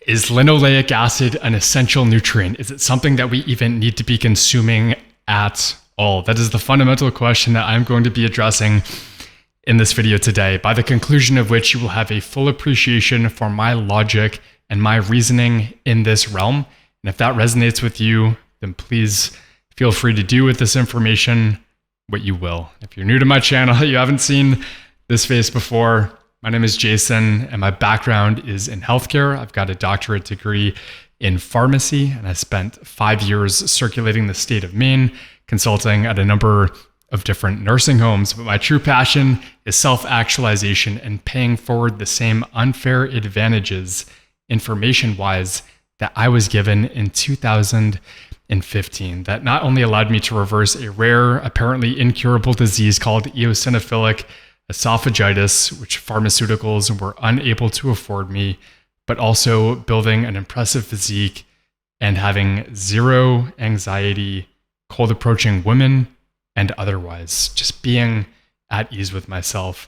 Is linoleic acid an essential nutrient? Is it something that we even need to be consuming at all? That is the fundamental question that I'm going to be addressing in this video today, by the conclusion of which you will have a full appreciation for my logic and my reasoning in this realm. And if that resonates with you, then please feel free to do with this information what you will. If you're new to my channel, you haven't seen this face before, my name is Jason and my background is in healthcare. I've got a doctorate degree in pharmacy and I spent 5 years circulating the state of Maine, consulting at a number of different nursing homes. But my true passion is self-actualization and paying forward the same unfair advantages information-wise that I was given in 2015 that not only allowed me to reverse a rare, apparently incurable disease called eosinophilic esophagitis, which pharmaceuticals were unable to afford me, but also building an impressive physique and having zero anxiety, cold approaching women and otherwise, just being at ease with myself.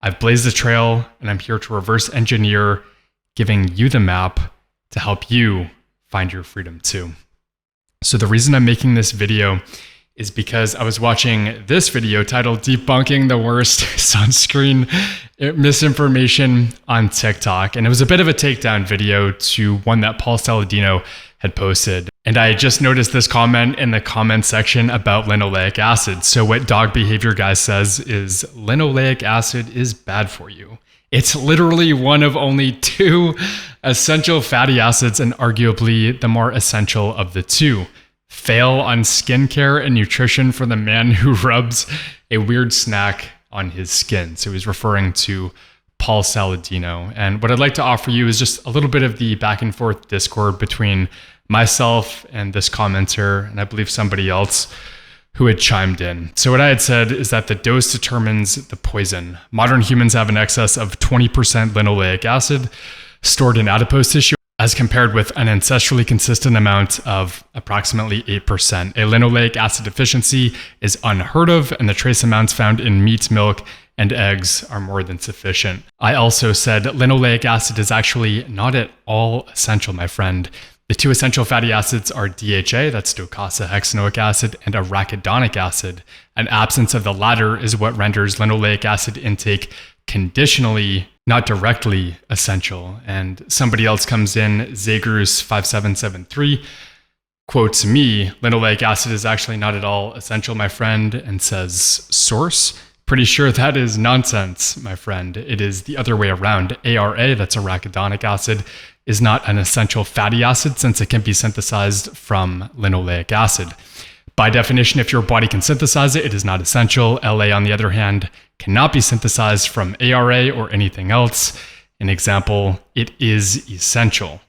I've blazed the trail and I'm here to reverse engineer, giving you the map to help you find your freedom too. So the reason I'm making this video is because I was watching this video titled Debunking the Worst Sunscreen Misinformation on TikTok. And it was a bit of a takedown video to one that Paul Saladino had posted. And I just noticed this comment in the comment section about linoleic acid. So what Dog Behavior Guy says is linoleic acid is bad for you. It's literally one of only 2 essential fatty acids and arguably the more essential of the 2. Fail on skincare and nutrition for the man who rubs a weird snack on his skin. So he's referring to Paul Saladino. And what I'd like to offer you is just a little bit of the back and forth discord between myself and this commenter, and I believe somebody else who had chimed in. So what I had said is that the dose determines the poison. Modern humans have an excess of 20% linoleic acid stored in adipose tissue, as compared with an ancestrally consistent amount of approximately 8%. A linoleic acid deficiency is unheard of, and the trace amounts found in meat, milk, and eggs are more than sufficient. I also said linoleic acid is actually not at all essential, my friend. The 2 essential fatty acids are DHA, that's docosahexaenoic acid, and arachidonic acid. An absence of the latter is what renders linoleic acid intake conditionally, not directly, essential. And somebody else comes in, Zagrus5773, quotes me, linoleic acid is actually not at all essential, my friend, and says, source? Pretty sure that is nonsense, my friend. It is the other way around. ARA, that's arachidonic acid, is not an essential fatty acid since it can be synthesized from linoleic acid. By definition, if your body can synthesize it, it is not essential. LA, on the other hand, cannot be synthesized from ARA or anything else. An example, it is essential.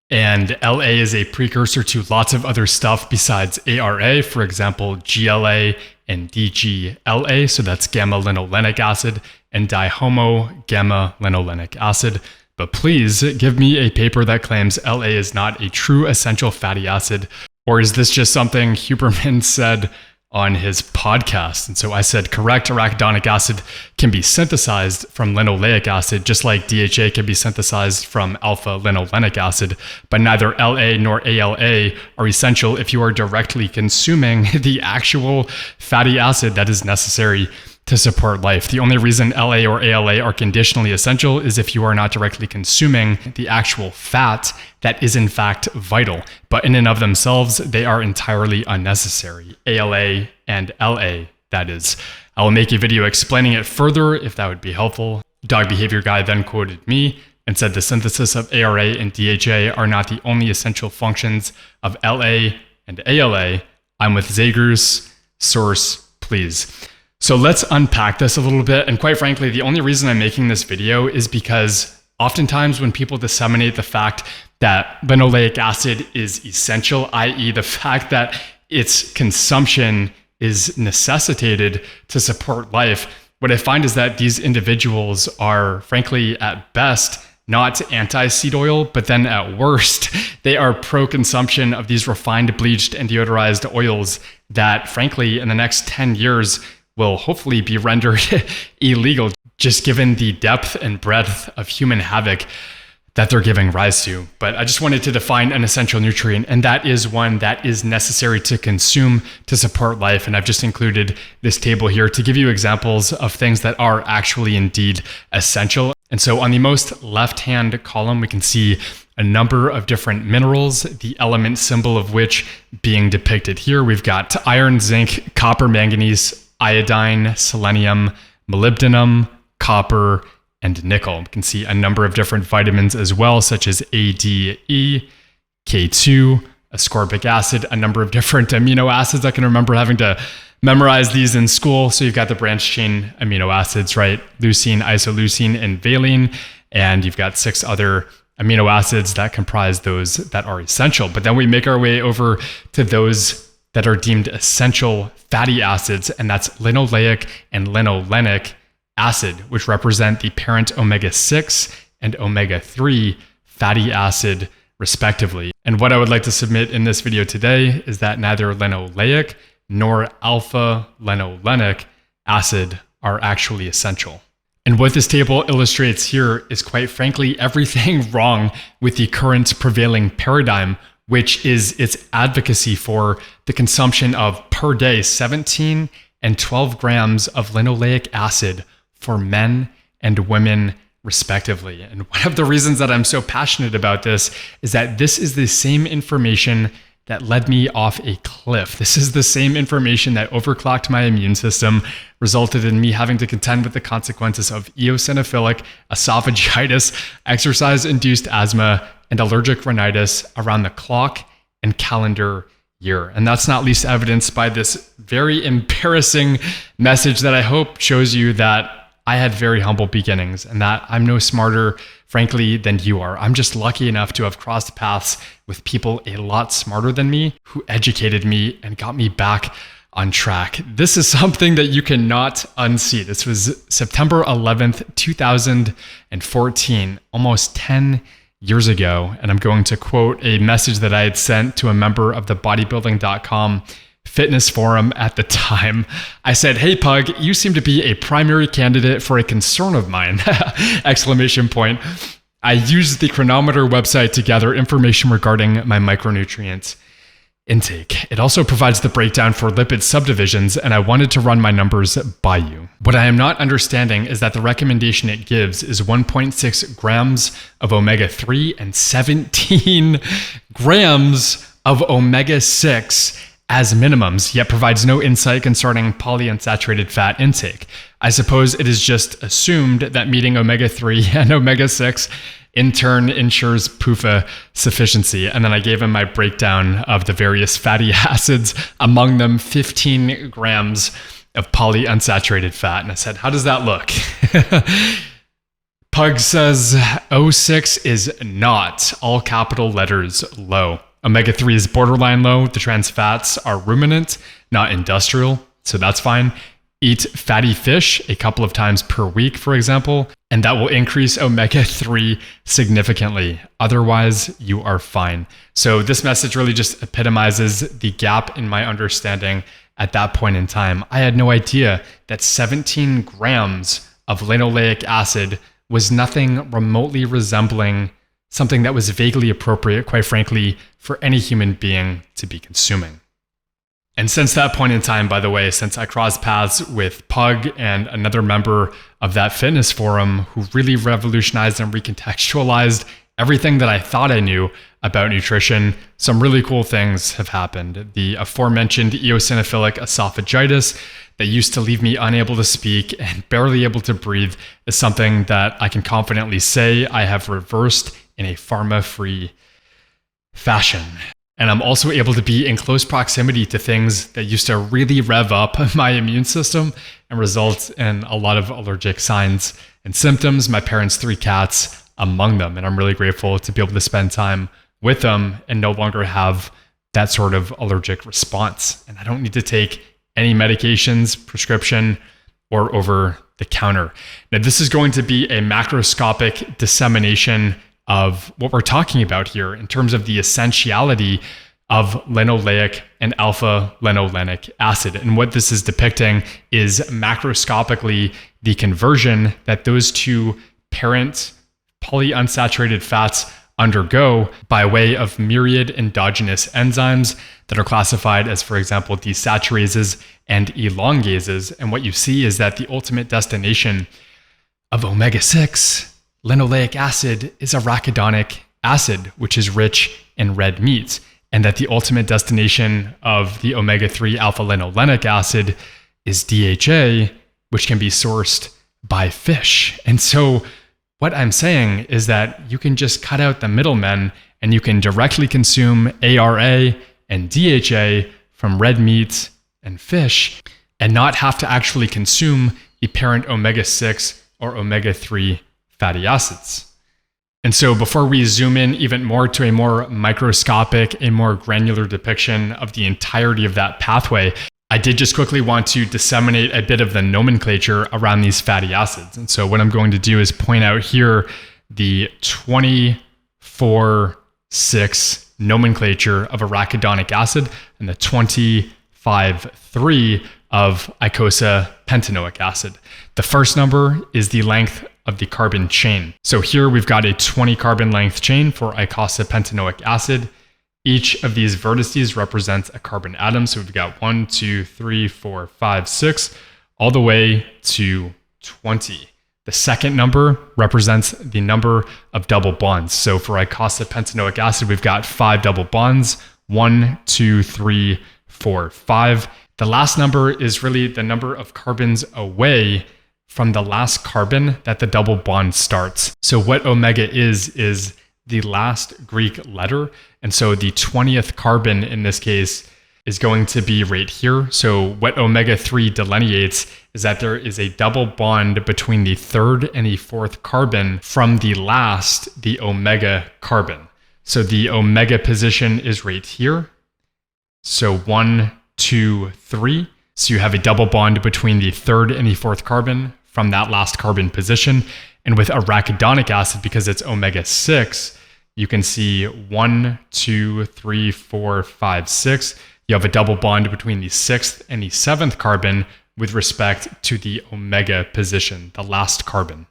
And LA is a precursor to lots of other stuff besides ARA, for example, GLA and DGLA, so that's gamma linolenic acid, and dihomo gamma linolenic acid. But please give me a paper that claims LA is not a true essential fatty acid, or is this just something Huberman said on his podcast? And so I said, correct, arachidonic acid can be synthesized from linoleic acid, just like DHA can be synthesized from alpha linolenic acid, but neither LA nor ALA are essential if you are directly consuming the actual fatty acid that is necessary to support life. The only reason LA or ALA are conditionally essential is if you are not directly consuming the actual fat that is in fact vital. But in and of themselves, they are entirely unnecessary. ALA and LA, that is. I will make a video explaining it further if that would be helpful. Dog Behavior Guy then quoted me and said the synthesis of ARA and DHA are not the only essential functions of LA and ALA. I'm with Zagrus. Source, please. So let's unpack this a little bit. And quite frankly, the only reason I'm making this video is because oftentimes when people disseminate the fact that linoleic acid is essential, i.e. the fact that its consumption is necessitated to support life, what I find is that these individuals are, frankly, at best, not anti-seed oil, but then at worst, they are pro-consumption of these refined, bleached, and deodorized oils that, frankly, in the next 10 years, will hopefully be rendered illegal, just given the depth and breadth of human havoc that they're giving rise to. But I just wanted to define an essential nutrient, and that is one that is necessary to consume to support life. And I've just included this table here to give you examples of things that are actually indeed essential. And so on the most left-hand column, we can see a number of different minerals, the element symbol of which being depicted here. We've got iron, zinc, copper, manganese, iodine, selenium, molybdenum, copper, and nickel. We can see a number of different vitamins as well, such as A, D, E, K2, ascorbic acid, a number of different amino acids. I can remember having to memorize these in school. So you've got the branched chain amino acids, right? Leucine, isoleucine, and valine. And you've got 6 other amino acids that comprise those that are essential. But then we make our way over to those that are deemed essential fatty acids, and that's linoleic and linolenic acid, which represent the parent omega-6 and omega-3 fatty acid, respectively. And what I would like to submit in this video today is that neither linoleic nor alpha-linolenic acid are actually essential. And what this table illustrates here is, quite frankly, everything wrong with the current prevailing paradigm, which is its advocacy for the consumption of per day 17 and 12 grams of linoleic acid for men and women, respectively. And one of the reasons that I'm so passionate about this is that this is the same information that led me off a cliff. This is the same information that overclocked my immune system, resulted in me having to contend with the consequences of eosinophilic esophagitis, exercise-induced asthma, and allergic rhinitis around the clock and calendar year. And that's not least evidenced by this very embarrassing message that I hope shows you that I had very humble beginnings and that I'm no smarter, frankly, than you are. I'm just lucky enough to have crossed paths with people a lot smarter than me who educated me and got me back on track. This is something that you cannot unsee. This was September 11th, 2014, almost 10 years ago. And I'm going to quote a message that I had sent to a member of the bodybuilding.com fitness forum at the time. I said, "Hey Pug, you seem to be a primary candidate for a concern of mine!" Exclamation point. I used the Chronometer website to gather information regarding my micronutrient intake. It also provides the breakdown for lipid subdivisions, and I wanted to run my numbers by you. What I am not understanding is that the recommendation it gives is 1.6 grams of omega-3 and 17 grams of omega-6 as minimums, yet provides no insight concerning polyunsaturated fat intake. I suppose it is just assumed that meeting omega-3 and omega-6 in turn ensures PUFA sufficiency. And then I gave him my breakdown of the various fatty acids, among them 15 grams of polyunsaturated fat. And I said, "How does that look?" Pug says, O6 is not, all capital letters, low. Omega-3 is borderline low. The trans fats are ruminant, not industrial, so that's fine. Eat fatty fish a couple of times per week, for example, and that will increase omega-3 significantly. Otherwise, you are fine. So this message really just epitomizes the gap in my understanding at that point in time. I had no idea that 17 grams of linoleic acid was nothing remotely resembling something that was vaguely appropriate, quite frankly, for any human being to be consuming. And since that point in time, by the way, since I crossed paths with Pug and another member of that fitness forum who really revolutionized and recontextualized everything that I thought I knew about nutrition, some really cool things have happened. The aforementioned eosinophilic esophagitis that used to leave me unable to speak and barely able to breathe is something that I can confidently say I have reversed in a pharma-free fashion. And I'm also able to be in close proximity to things that used to really rev up my immune system and result in a lot of allergic signs and symptoms. My parents' 3 cats among them. And I'm really grateful to be able to spend time with them and no longer have that sort of allergic response. And I don't need to take any medications, prescription, or over the counter. Now, this is going to be a macroscopic dissemination of what we're talking about here in terms of the essentiality of linoleic and alpha-linolenic acid. And what this is depicting is macroscopically the conversion that those two parent polyunsaturated fats undergo by way of myriad endogenous enzymes that are classified as, for example, desaturases and elongases. And what you see is that the ultimate destination of omega-6 linoleic acid is arachidonic acid, which is rich in red meat, and that the ultimate destination of the omega-3 alpha-linolenic acid is DHA, which can be sourced by fish. And so what I'm saying is that you can just cut out the middlemen and you can directly consume ARA and DHA from red meat and fish and not have to actually consume the parent omega-6 or omega-3 fatty acids. And so before we zoom in even more to a more microscopic, a more granular depiction of the entirety of that pathway, I did just quickly want to disseminate a bit of the nomenclature around these fatty acids. And so what I'm going to do is point out here the 24,6 nomenclature of arachidonic acid and the 25,3 of eicosapentaenoic acid. The first number is the length of the carbon chain. So here we've got a 20 carbon length chain for eicosapentaenoic acid. Each of these vertices represents a carbon atom. So we've got 1, 2, 3, 4, 5, 6, all the way to 20. The second number represents the number of double bonds. So for eicosapentaenoic acid, we've got 5 double bonds, 1, 2, 3, 4, 5. The last number is really the number of carbons away from the last carbon that the double bond starts. So what omega is the last Greek letter. And so the 20th carbon in this case is going to be right here. So what omega-3 delineates is that there is a double bond between the third and the fourth carbon from the last, the omega carbon. So the omega position is right here. So 1, 2, 3. So you have a double bond between the third and the fourth carbon from that last carbon position. And with arachidonic acid, because it's omega-6, you can see 1, 2, 3, 4, 5, 6. You have a double bond between the 6th and the 7th carbon with respect to the omega position, the last carbon.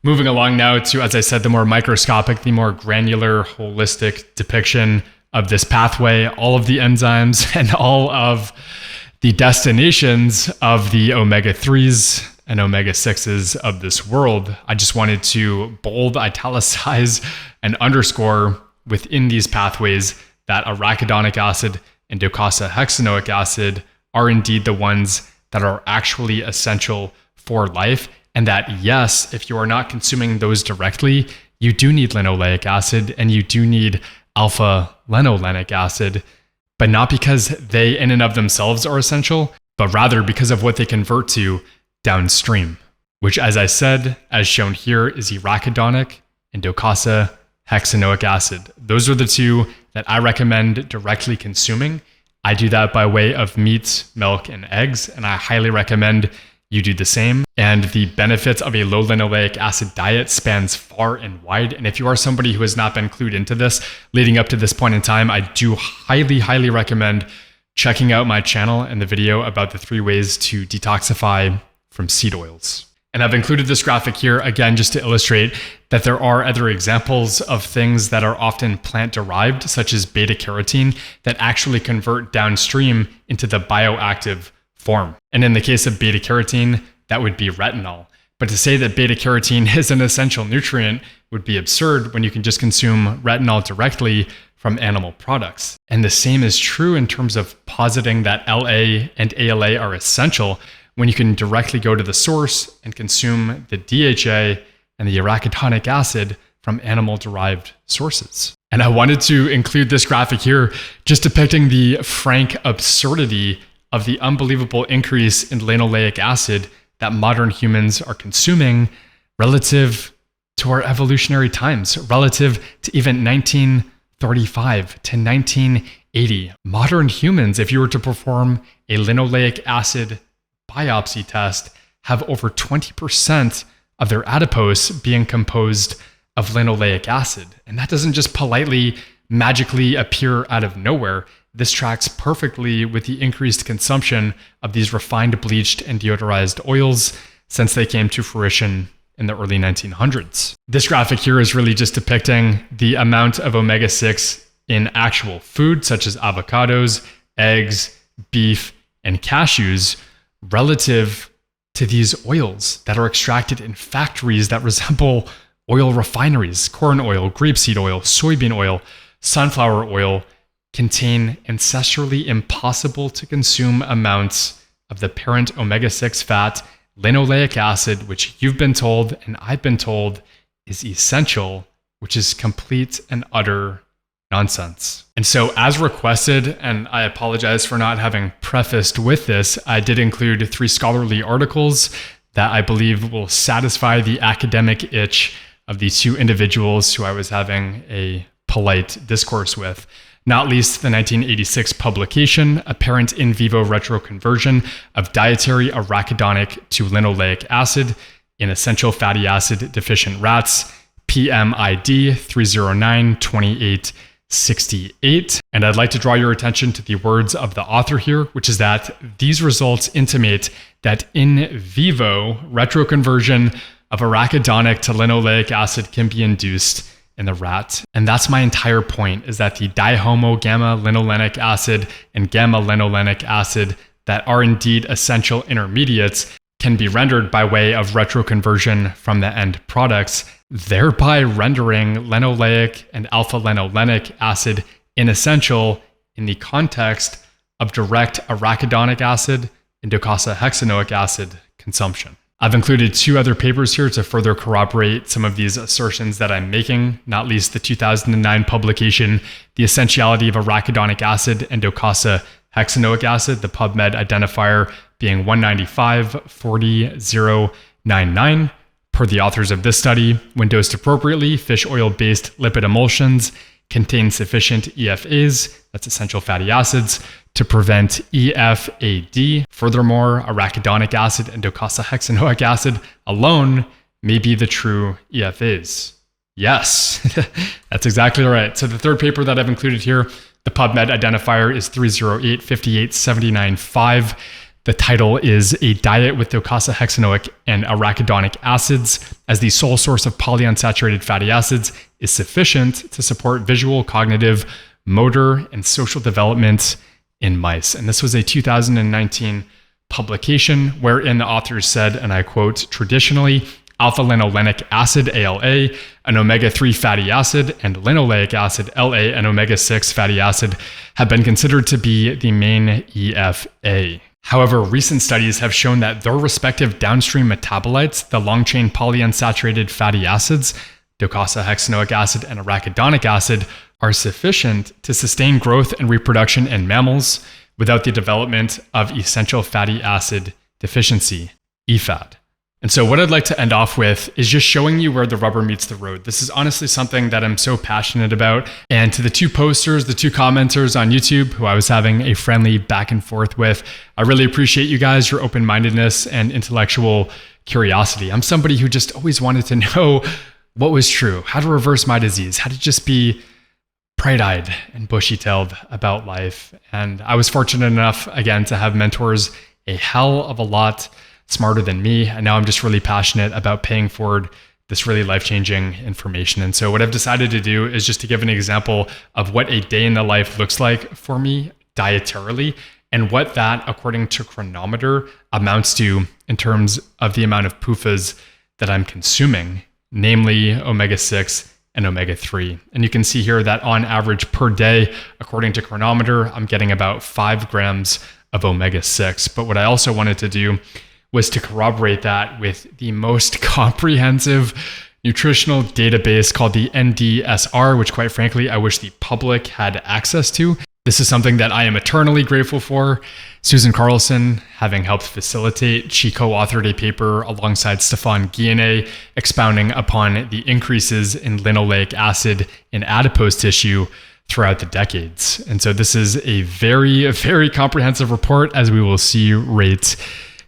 Moving along now to, as I said, the more microscopic, the more granular, holistic depiction of this pathway, all of the enzymes and all of the destinations of the omega-3s and omega-6s of this world. I just wanted to bold, italicize, and underscore within these pathways that arachidonic acid and docosahexaenoic acid are indeed the ones that are actually essential for life. And that, yes, if you are not consuming those directly, you do need linoleic acid and you do need alpha-linolenic acid, but not because they in and of themselves are essential, but rather because of what they convert to downstream, which, as I said, as shown here, is arachidonic and docosahexaenoic acid. Those are the two that I recommend directly consuming. I do that by way of meat, milk, and eggs, and I highly recommend you do the same. And the benefits of a low linoleic acid diet spans far and wide. And if you are somebody who has not been clued into this leading up to this point in time, I do highly, highly recommend checking out my channel and the video about the 3 ways to detoxify from seed oils. And I've included this graphic here, again, just to illustrate that there are other examples of things that are often plant-derived, such as beta-carotene, that actually convert downstream into the bioactive form. And in the case of beta-carotene, that would be retinol. But to say that beta-carotene is an essential nutrient would be absurd when you can just consume retinol directly from animal products. And the same is true in terms of positing that LA and ALA are essential when you can directly go to the source and consume the DHA and the arachidonic acid from animal-derived sources. And I wanted to include this graphic here just depicting the frank absurdity of the unbelievable increase in linoleic acid that modern humans are consuming relative to our evolutionary times, relative to even 1935 to 1980. Modern humans, if you were to perform a linoleic acid biopsy test, have over 20% of their adipose being composed of linoleic acid. And that doesn't just politely, magically appear out of nowhere. This tracks perfectly with the increased consumption of these refined, bleached, and deodorized oils since they came to fruition in the early 1900s. This graphic here is really just depicting the amount of omega-6 in actual food, such as avocados, eggs, beef, and cashews, relative to these oils that are extracted in factories that resemble oil refineries. Corn oil, grapeseed oil, soybean oil, sunflower oil contain ancestrally impossible to consume amounts of the parent omega-6 fat, linoleic acid, which you've been told and I've been told is essential, which is complete and utter nonsense. And so as requested, and I apologize for not having prefaced with this, I did include 3 scholarly articles that I believe will satisfy the academic itch of these 2 individuals who I was having a polite discourse with. Not least the 1986 publication, Apparent in Vivo Retroconversion of Dietary Arachidonic to Linoleic Acid in Essential Fatty Acid Deficient Rats, PMID 3092868. And I'd like to draw your attention to the words of the author here, which is that these results intimate that in vivo retroconversion of arachidonic to linoleic acid can be induced in the rat. And that's my entire point, is that the dihomo gamma linolenic acid and gamma linolenic acid that are indeed essential intermediates can be rendered by way of retroconversion from the end products, thereby rendering linoleic and alpha linolenic acid inessential in the context of direct arachidonic acid and docosahexaenoic acid consumption. I've included 2 other papers here to further corroborate some of these assertions that I'm making, not least the 2009 publication, The Essentiality of Arachidonic Acid and Docosahexaenoic Acid, the PubMed identifier being 195-40099. Per the authors of this study, when dosed appropriately, fish oil-based lipid emulsions contain sufficient EFAs, that's essential fatty acids, to prevent EFAD. Furthermore, arachidonic acid and docosahexaenoic acid alone may be the true EFAs. Yes, that's exactly right. So the third paper that I've included here, the PubMed identifier is 308-58795. The title is A Diet with Docosahexaenoic and Arachidonic Acids as the sole source of polyunsaturated fatty acids is sufficient to support visual, cognitive, motor, and social development in mice. And this was a 2019 publication wherein the authors said, and I quote, traditionally, alpha-linolenic acid, ALA, an omega-3 fatty acid, and linoleic acid, LA, and omega-6 fatty acid have been considered to be the main EFA. However, recent studies have shown that their respective downstream metabolites, the long-chain polyunsaturated fatty acids, docosahexaenoic acid and arachidonic acid, are sufficient to sustain growth and reproduction in mammals without the development of essential fatty acid deficiency, EFAD. And so what I'd like to end off with is just showing you where the rubber meets the road. This is honestly something that I'm so passionate about. And to the 2 posters, the 2 commenters on YouTube, who I was having a friendly back and forth with, I really appreciate you guys, your open-mindedness and intellectual curiosity. I'm somebody who just always wanted to know what was true, how to reverse my disease, how to just be bright-eyed and bushy-tailed about life. And I was fortunate enough, again, to have mentors a hell of a lot smarter than me. And now I'm just really passionate about paying forward this really life-changing information. And so what I've decided to do is just to give an example of what a day in the life looks like for me dietarily and what that, according to Chronometer, amounts to in terms of the amount of PUFAs that I'm consuming, namely omega-6 and omega-3. And you can see here that on average per day, according to Chronometer, I'm getting about 5 grams of omega-6. But what I also wanted to do was to corroborate that with the most comprehensive nutritional database called the NDSR, which quite frankly, I wish the public had access to. This is something that I am eternally grateful for. Susan Carlson, having helped facilitate, she co-authored a paper alongside Stefan Guillenet expounding upon the increases in linoleic acid in adipose tissue throughout the decades. And so this is a very, very comprehensive report, as we will see right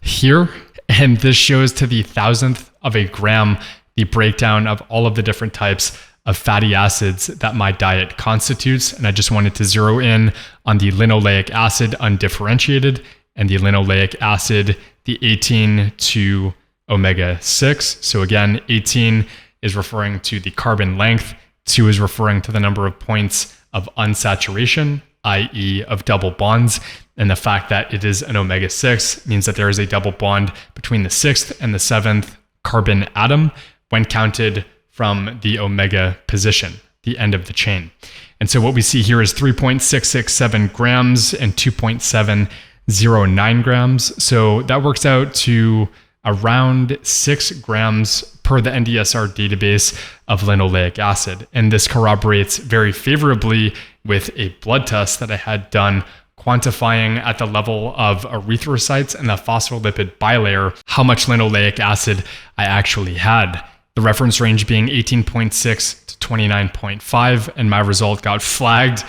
here. And this shows to the 1,000th of a gram the breakdown of all of the different types of fatty acids that my diet constitutes. And I just wanted to zero in on the linoleic acid undifferentiated and the linoleic acid, the 18 to omega-6. So again, 18 is referring to the carbon length, 2 is referring to the number of points of unsaturation, i.e. of double bonds. And the fact that it is an omega-6 means that there is a double bond between the 6th and the 7th carbon atom when counted from the omega position, the end of the chain. And so what we see here is 3.667 grams and 2.709 grams. So that works out to around 6 grams per the NDSR database of linoleic acid. And this corroborates very favorably with a blood test that I had done quantifying at the level of erythrocytes and the phospholipid bilayer how much linoleic acid I actually had. The reference range being 18.6 to 29.5, and my result got flagged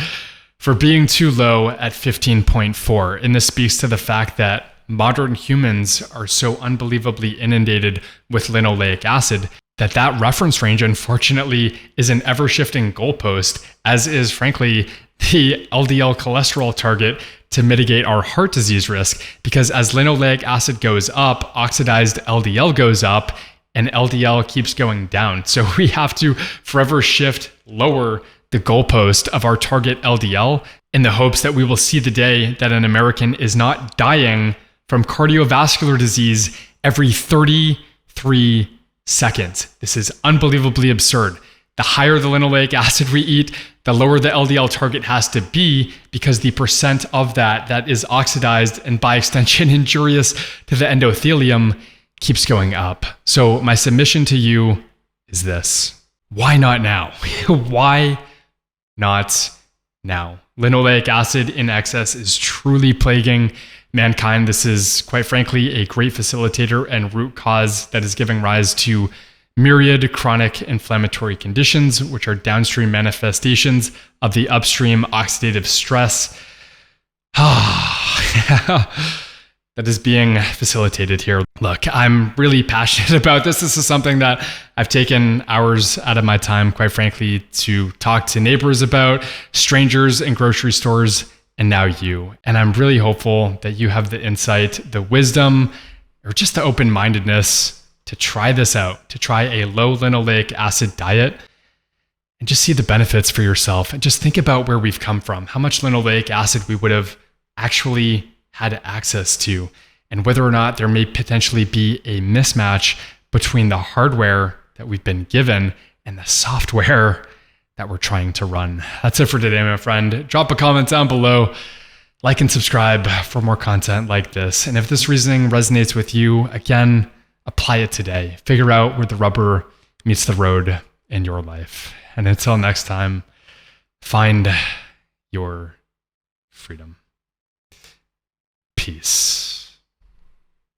for being too low at 15.4. And this speaks to the fact that modern humans are so unbelievably inundated with linoleic acid that reference range, unfortunately, is an ever-shifting goalpost, as is, frankly, the LDL cholesterol target to mitigate our heart disease risk. Because as linoleic acid goes up, oxidized LDL goes up, and LDL keeps going down. So we have to forever shift lower the goalpost of our target LDL in the hopes that we will see the day that an American is not dying from cardiovascular disease every 33 seconds. This is unbelievably absurd. The higher the linoleic acid we eat, the lower the LDL target has to be, because the percent of that is oxidized and by extension injurious to the endothelium keeps going up. So my submission to you is this: why not now? Why not now? Linoleic acid in excess is truly plaguing mankind. This is, quite frankly, a great facilitator and root cause that is giving rise to myriad chronic inflammatory conditions, which are downstream manifestations of the upstream oxidative stress that is being facilitated here. Look, I'm really passionate about this. This is something that I've taken hours out of my time, quite frankly, to talk to neighbors about, strangers in grocery stores, and now you. And I'm really hopeful that you have the insight, the wisdom, or just the open-mindedness to try this out, to try a low linoleic acid diet and just see the benefits for yourself. And just think about where we've come from, how much linoleic acid we would have actually had access to, and whether or not there may potentially be a mismatch between the hardware that we've been given and the software that we're trying to run. That's it for today, my friend. Drop a comment down below, like and subscribe for more content like this. And if this reasoning resonates with you, again, apply it today. Figure out where the rubber meets the road in your life. And until next time, find your freedom. Peace.